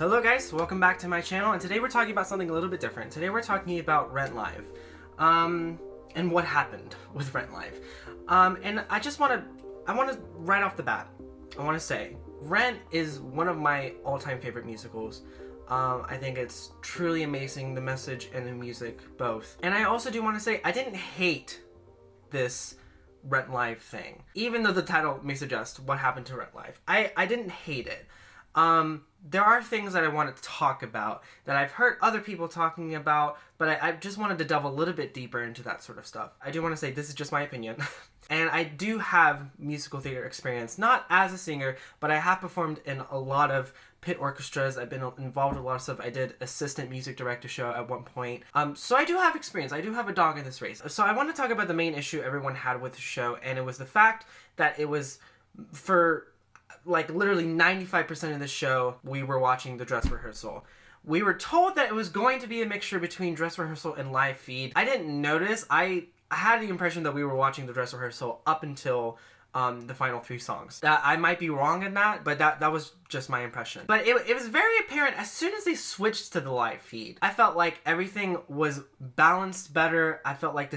Hello guys, welcome back to my channel, and today we're talking about something a little bit different. Today we're talking about Rent Live, and what happened with Rent Live. And I want to right off the bat, I want to say, Rent is one of my all-time favorite musicals. I think it's truly amazing, the message and the music, both. And I also do want to say, I didn't hate this Rent Live thing, even though the title may suggest what happened to Rent Live. I didn't hate it. There are things that I wanted to talk about that I've heard other people talking about, but I just wanted to delve a little bit deeper into that sort of stuff. I do want to say this is just my opinion. And I do have musical theater experience, not as a singer, but I have performed in a lot of pit orchestras. I've been involved in a lot of stuff. I did assistant music director show at one point. So I do have experience. I do have a dog in this race. So I want to talk about the main issue everyone had with the show, and it was the fact that it was for like literally 95% of the show, we were watching the dress rehearsal. We were told that it was going to be a mixture between dress rehearsal and live feed. I didn't notice. I had the impression that we were watching the dress rehearsal up until the final 3 songs. I might be wrong in that, but that was just my impression. But it was very apparent as soon as they switched to the live feed. I felt like everything was balanced better. I felt like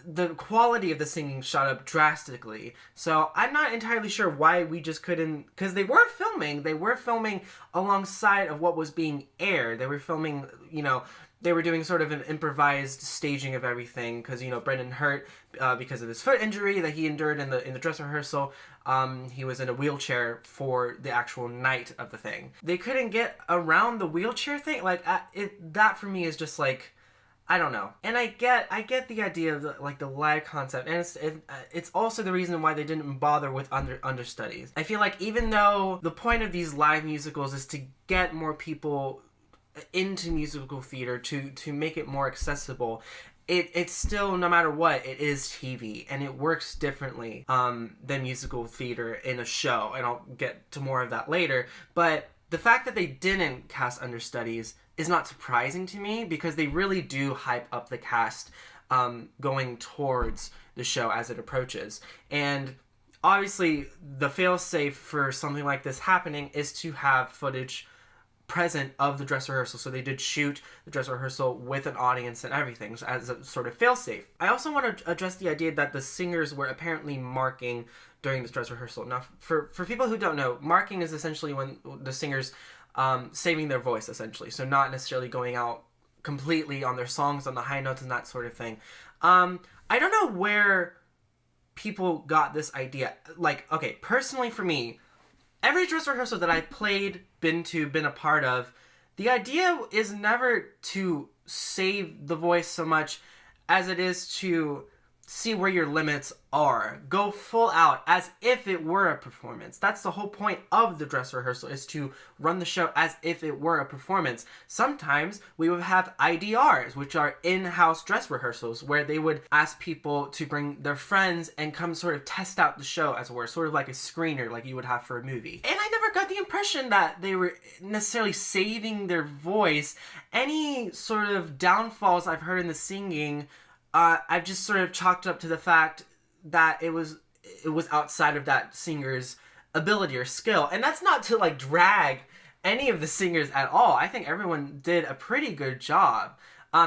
the quality of the singing shot up drastically. So I'm not entirely sure why we just couldn't, because they were filming alongside of what was being aired. They were filming, they were doing sort of an improvised staging of everything, because, Brendan Hurt, because of his foot injury that he endured in the dress rehearsal, he was in a wheelchair for the actual night of the thing. They couldn't get around the wheelchair thing. That for me is just like, I don't know. And I get the idea of the live concept, and it's also the reason why they didn't bother with understudies. I feel like even though the point of these live musicals is to get more people into musical theater, to make it more accessible, it's still, no matter what, it is TV, and it works differently than musical theater in a show, and I'll get to more of that later. But the fact that they didn't cast understudies is not surprising to me, because they really do hype up the cast going towards the show as it approaches. And obviously the fail-safe for something like this happening is to have footage present of the dress rehearsal. So they did shoot the dress rehearsal with an audience and everything, so as a sort of fail-safe. I also want to address the idea that the singers were apparently marking during this dress rehearsal. Now, for people who don't know, marking is essentially when the singers saving their voice, essentially. So not necessarily going out completely on their songs, on the high notes and that sort of thing. I don't know where people got this idea. Okay, personally for me, every dress rehearsal that I've played, been a part of, the idea is never to save the voice so much as it is to see where your limits are. Go full out as if it were a performance. That's the whole point of the dress rehearsal, is to run the show as if it were a performance. Sometimes we would have IDRs, which are in-house dress rehearsals, where they would ask people to bring their friends and come sort of test out the show, as it were, sort of like a screener like you would have for a movie. And I never got the impression that they were necessarily saving their voice. Any sort of downfalls I've heard in the singing, I've just sort of chalked up to the fact that it was outside of that singer's ability or skill. And that's not to drag any of the singers at all. I think everyone did a pretty good job,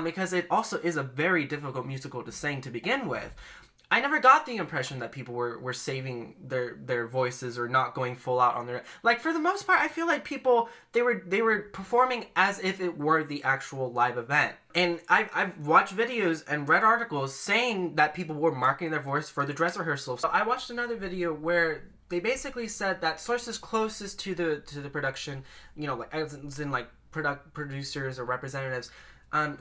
because it also is a very difficult musical to sing to begin with. I never got the impression that people were saving their voices or not going full out on their... for the most part, I feel like people, they were performing as if it were the actual live event. And I've watched videos and read articles saying that people were marking their voice for the dress rehearsal. So I watched another video where they basically said that sources closest to the production, as in producers or representatives,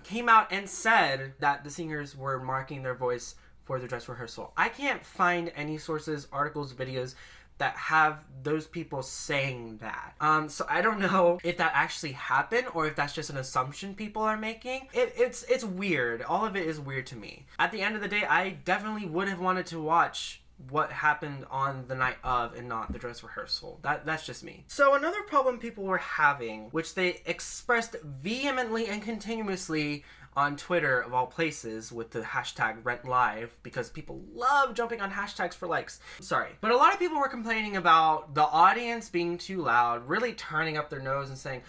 came out and said that the singers were marking their voice for the dress rehearsal. I can't find any sources, articles, videos that have those people saying that. So I don't know if that actually happened or if that's just an assumption people are making. It's weird. All of it is weird to me. At the end of the day, I definitely would have wanted to watch what happened on the night of and not the dress rehearsal. That's just me. So another problem people were having, which they expressed vehemently and continuously on Twitter, of all places, with the hashtag #RentLive, because people love jumping on hashtags for likes. Sorry. But a lot of people were complaining about the audience being too loud, really turning up their nose and saying,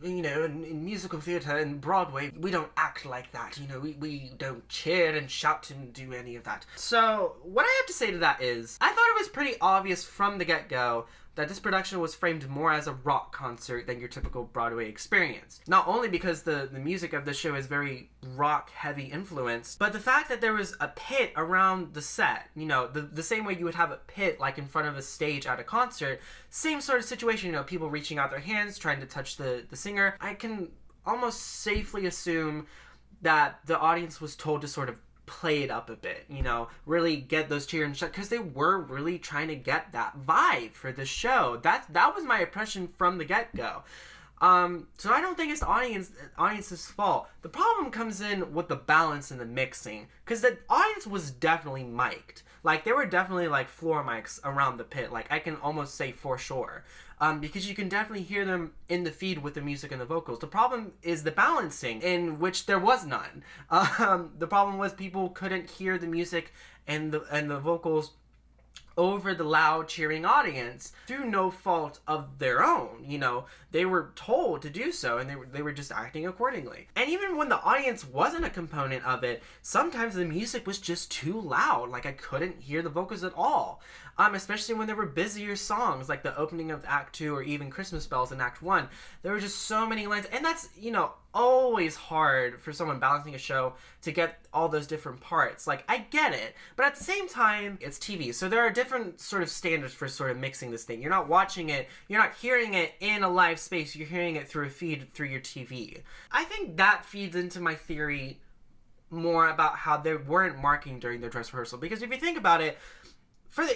you know, in musical theater and Broadway, we don't act like that. You know, we don't cheer and shout and do any of that. So what I have to say to that is, I thought it was pretty obvious from the get-go that this production was framed more as a rock concert than your typical Broadway experience. Not only because the music of the show is very rock-heavy influenced, but the fact that there was a pit around the set, you know, the same way you would have a pit like in front of a stage at a concert, same sort of situation, you know, people reaching out their hands, trying to touch the singer. I can almost safely assume that the audience was told to sort of play it up a bit, you know, really get those cheers and shut, because they were really trying to get that vibe for the show. That was my impression from the get-go. So I don't think it's the audience's fault. The problem comes in with the balance and the mixing, because the audience was definitely mic'd. Like, there were definitely, like, floor mics around the pit. Like, I can almost say for sure. Because you can definitely hear them in the feed with the music and the vocals. The problem is the balancing, in which there was none. The problem was people couldn't hear the music and the vocals over the loud cheering audience through no fault of their own. You know, they were told to do so, and they were just acting accordingly. And even when the audience wasn't a component of it, sometimes the music was just too loud. Like, I couldn't hear the vocals at all. Especially when there were busier songs, like the opening of Act 2 or even Christmas Bells in Act 1. There were just so many lines, and that's, you know, always hard for someone balancing a show to get all those different parts. Like, I get it, but at the same time, it's TV, so there are different sort of standards for sort of mixing this thing. You're not watching it, you're not hearing it in a live space, you're hearing it through a feed through your TV. I think that feeds into my theory more about how they weren't marking during their dress rehearsal, because if you think about it,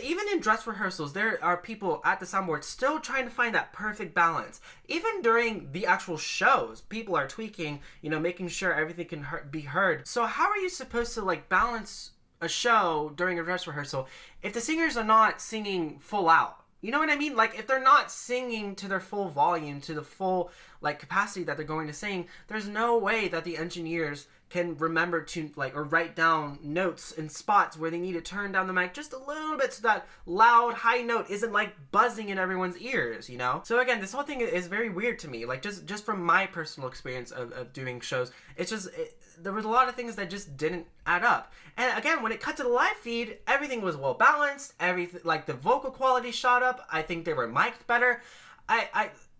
even in dress rehearsals, there are people at the soundboard still trying to find that perfect balance. Even during the actual shows, people are tweaking, you know, making sure everything can be heard. So how are you supposed to, like, balance a show during a dress rehearsal if the singers are not singing full out? You know what I mean? Like, if they're not singing to their full volume, to the full, like, capacity that they're going to sing, there's no way that the engineers can remember to, like, or write down notes and spots where they need to turn down the mic just a little bit so that loud, high note isn't, like, buzzing in everyone's ears, you know? So again, this whole thing is very weird to me. Like, just from my personal experience of doing shows, it's just, there was a lot of things that just didn't add up. And again, when it cut to the live feed, everything was well balanced, everything, like, the vocal quality shot up, I think they were mic'd better.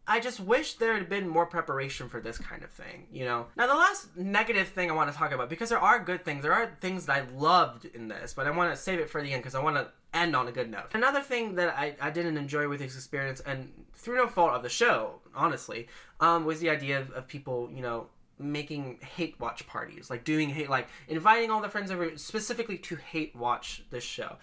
I just wish there had been more preparation for this kind of thing, you know? Now, the last negative thing I want to talk about, because there are good things, there are things that I loved in this, but I want to save it for the end because I want to end on a good note. Another thing that I didn't enjoy with this experience, and through no fault of the show, honestly, was the idea of people, you know, making hate watch parties, like doing hate, like inviting all their friends over specifically to hate watch this show.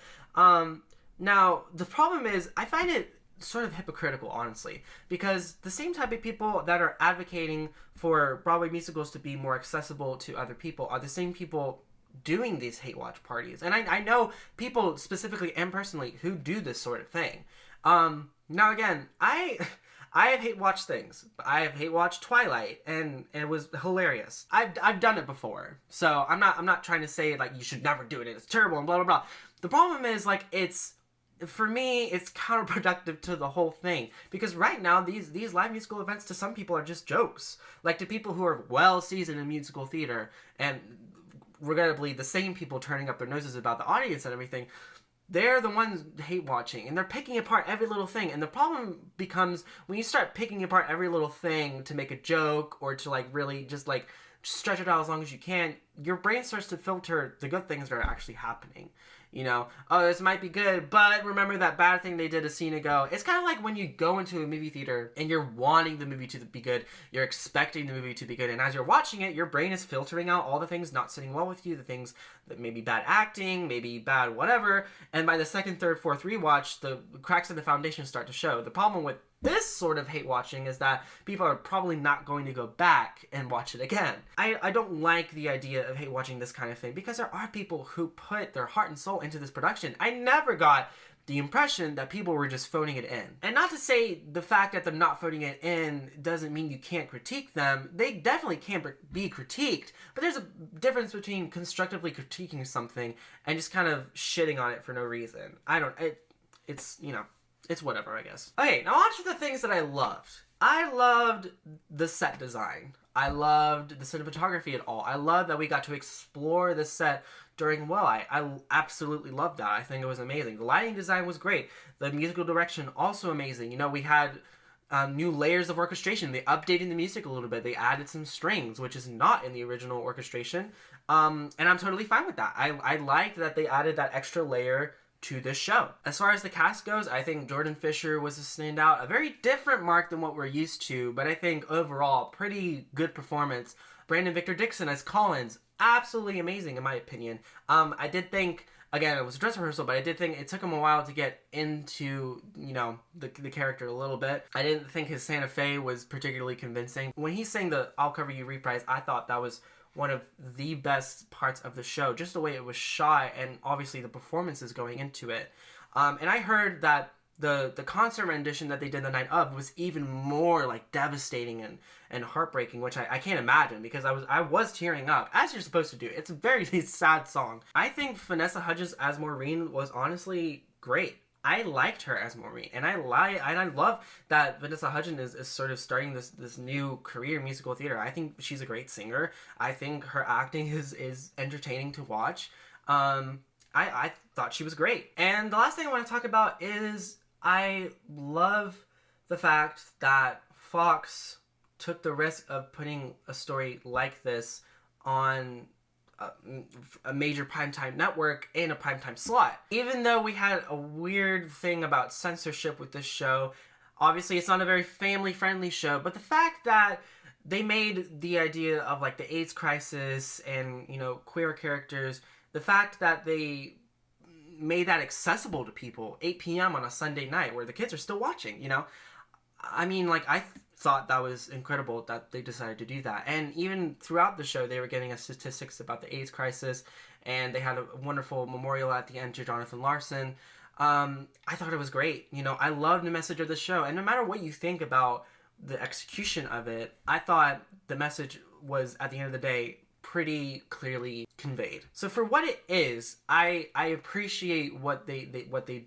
Now, the problem is, I find it sort of hypocritical, honestly, because the same type of people that are advocating for Broadway musicals to be more accessible to other people are the same people doing these hate watch parties. And I know people specifically and personally who do this sort of thing. Now again, I have hate watched things. I have hate watched Twilight, and it was hilarious. I've done it before, so I'm not trying to say like you should never do it. It's terrible and blah blah blah. The problem is, like, for me, it's counterproductive to the whole thing, because right now these live musical events to some people are just jokes. Like, to people who are well seasoned in musical theater, and regrettably the same people turning up their noses about the audience and everything, they're the ones hate watching, and they're picking apart every little thing. And the problem becomes when you start picking apart every little thing to make a joke or to, like, really just, like, stretch it out as long as you can, your brain starts to filter the good things that are actually happening. You know, oh, this might be good, but remember that bad thing they did a scene ago. It's kind of like when you go into a movie theater and you're wanting the movie to be good, you're expecting the movie to be good, and as you're watching it, your brain is filtering out all the things not sitting well with you, the things that may be bad acting, maybe bad whatever, and by the second, third, fourth rewatch, the cracks in the foundation start to show. The problem with this sort of hate watching is that people are probably not going to go back and watch it again. I don't like the idea of hate watching this kind of thing, because there are people who put their heart and soul into this production. I never got the impression that people were just phoning it in. And not to say the fact that they're not phoning it in doesn't mean you can't critique them. They definitely can be critiqued, but there's a difference between constructively critiquing something and just kind of shitting on it for no reason. It's, you know, it's whatever, I guess. Okay, now on to the things that I loved. I loved the set design. I loved the cinematography at all. I loved that we got to explore the set during Welleye. I absolutely loved that. I think it was amazing. The lighting design was great. The musical direction, also amazing. You know, we had new layers of orchestration. They updated the music a little bit. They added some strings, which is not in the original orchestration. And I'm totally fine with that. I liked that they added that extra layer to this show. As far as the cast goes, I think Jordan Fisher was a standout. A very different Mark than what we're used to, but I think overall, pretty good performance. Brandon Victor Dixon as Collins, absolutely amazing in my opinion. I did think, again, it was a dress rehearsal, but I did think it took him a while to get into, you know, the character a little bit. I didn't think his Santa Fe was particularly convincing. When he sang the I'll Cover You reprise, I thought that was one of the best parts of the show, just the way it was shot and obviously the performances going into it. And I heard that the concert rendition that they did the night of was even more like devastating and heartbreaking, which I can't imagine, because I was tearing up, as you're supposed to do. It's a very sad song. I think Vanessa Hudgens as Maureen was honestly great. I liked her as Maureen, and I love that Vanessa Hudgens is sort of starting this new career in musical theater. I think she's a great singer. I think her acting is entertaining to watch. I thought she was great. And the last thing I want to talk about is I love the fact that Fox took the risk of putting a story like this on a major primetime network in a primetime slot. Even though we had a weird thing about censorship with this show, obviously it's not a very family-friendly show, but the fact that they made the idea of like the AIDS crisis and, you know, queer characters, the fact that they made that accessible to people, 8 p.m. on a Sunday night where the kids are still watching, you know? I mean, like, I thought that was incredible that they decided to do that. And even throughout the show, they were giving us statistics about the AIDS crisis, and they had a wonderful memorial at the end to Jonathan Larson. I thought it was great. You know, I loved the message of the show, and no matter what you think about the execution of it, I thought the message was, at the end of the day, pretty clearly conveyed. So for what it is, I appreciate what they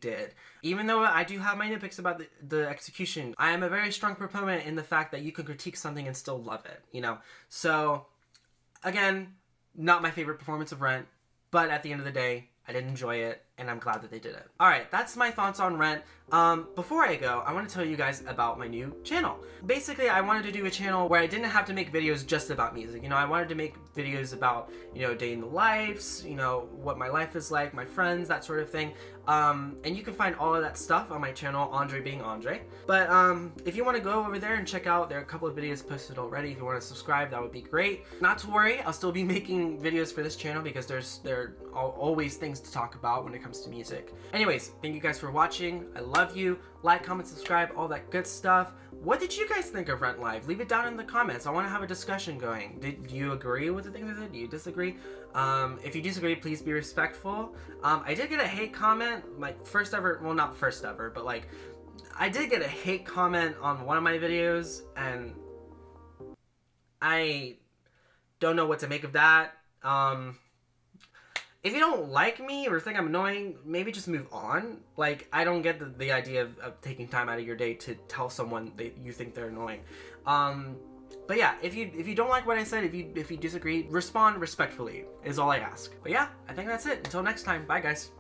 did. Even though I do have my nitpicks about the execution, I am a very strong proponent in the fact that you can critique something and still love it, you know? So, again, not my favorite performance of Rent, but at the end of the day, I did enjoy it, and I'm glad that they did it. Alright, that's my thoughts on Rent. Before I go, I want to tell you guys about my new channel. Basically, I wanted to do a channel where I didn't have to make videos just about music. You know, I wanted to make videos about, you know, day in the lives, you know, what my life is like, my friends, that sort of thing. And you can find all of that stuff on my channel, Andre Being Andre. But if you want to go over there and check out, there are a couple of videos posted already. If you want to subscribe, that would be great. Not to worry, I'll still be making videos for this channel because there are always things to talk about when it comes to music. Anyways, thank you guys for watching. I love you. Like, comment, subscribe, all that good stuff. What did you guys think of Rent Live? Leave it down in the comments. I want to have a discussion going. Did you agree with the things I said? Do you disagree? If you disagree, please be respectful. I did get a hate comment, like first ever, well, not first ever, but like I did get a hate comment on one of my videos, and I don't know what to make of that. If you don't like me or think I'm annoying, maybe just move on. Like, I don't get the idea of taking time out of your day to tell someone that you think they're annoying. But yeah, if you don't like what I said, if you disagree, respond respectfully is all I ask. But yeah, I think that's it. Until next time, bye guys.